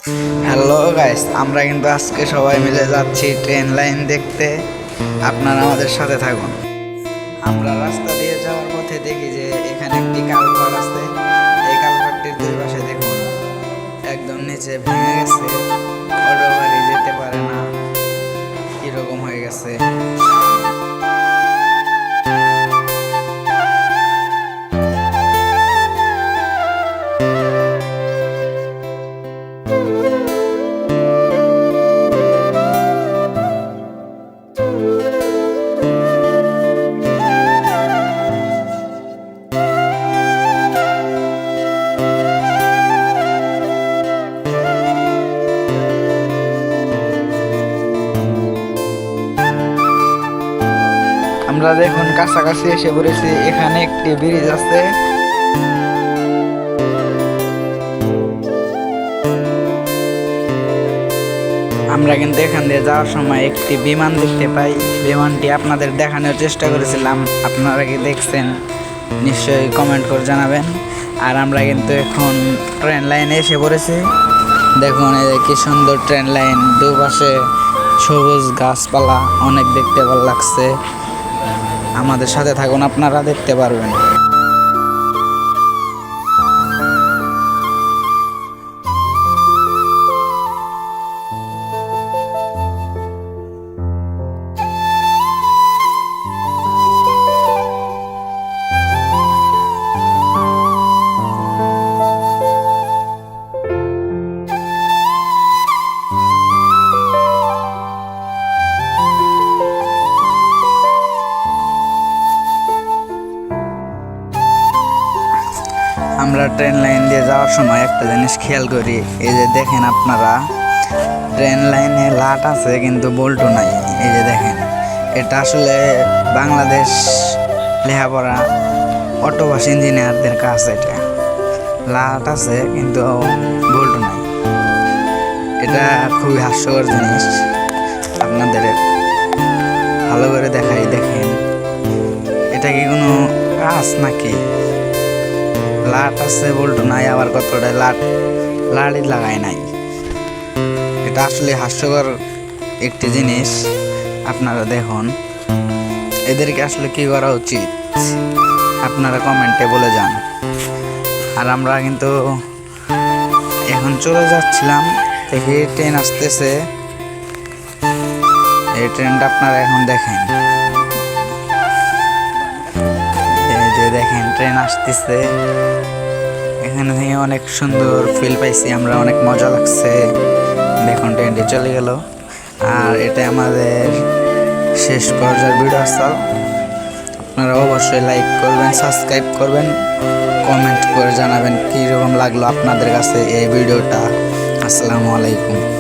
Hello guys, আমরা কিন্তু আজকে সবাই মিলে যাচ্ছি ট্রেন লাইন দেখতে। আপনারা আমাদের সাথে থাকুন। আমরা রাস্তা দিয়ে যাওয়ার পথে দেখি যে এখানে একটি কালভার্ট আছে। এই কালভার্টটির দুই পাশে দেখুন একদম নিচে ভেঙে গেছে, অটো গাড়ি যেতে পারে না, কিরকম হয়ে গেছে। আমরা দেখুন কাছাকাছি এসে পড়েছি। এখানে একটি ব্রিজ আছে। আমরা কিন্তু এখান দিয়ে যাওয়ার সময় একটি বিমান দেখতে পাই। বিমানটি আপনাদের দেখানোর চেষ্টা করেছিলাম, আপনারা কি দেখছেন নিশ্চয়ই কমেন্ট করে জানাবেন। আর আমরা কিন্তু এখন ট্রেন লাইনে এসে পড়েছি। দেখুন এই কি সুন্দর ট্রেন লাইন, দুপাশে সবুজ গাছপালা, অনেক দেখতে ভালো লাগছে। আমাদের সাথে থাকুন, আপনারা দেখতে পারবেন। আমরা ট্রেন লাইন দিয়ে যাওয়ার সময় একটা জিনিস খেয়াল করি, এই যে দেখেন আপনারা ট্রেন লাইনে লাট আছে কিন্তু বল্টু নাই। এই যে দেখেন, এটা আসলে বাংলাদেশ লেখাপড়া অটোবাস ইঞ্জিনিয়ারদের কাজ। এটা লাট আছে কিন্তু বল্টু নাই। এটা খুবই হাস্যকর জিনিস, আপনাদের ভালো করে দেখাই। দেখেন এটা কি কোনো কাজ নাকি? লাট আছে বল্টু নাই, আবার কতটা লাড়ি লাগায় নাই। এটা আসলে হাস্যকর একটি জিনিস। আপনারা দেখুন, এদেরকে আসলে কি করা উচিত আপনারা কমেন্টে বলে যান। আর আমরা কিন্তু এখন চলে যাচ্ছিলাম, দেখি ট্রেন আসতেছে। এই ট্রেনটা আপনারা এখন দেখেন, এই যে দেখেন ট্রেন আসতেছে। এখানে থেকে অনেক সুন্দর ফিল পাইছি আমরা, অনেক মজা লাগছে। দেখুন ট্রেনটি চলে গেল। আর এটা আমাদের শেষ পর্যায়ের ভিডিও স্থল। আপনারা অবশ্যই লাইক করবেন, সাবস্ক্রাইব করবেন, কমেন্ট করে জানাবেন কীরকম লাগলো আপনাদের কাছে এই ভিডিওটা। আসসালামু আলাইকুম।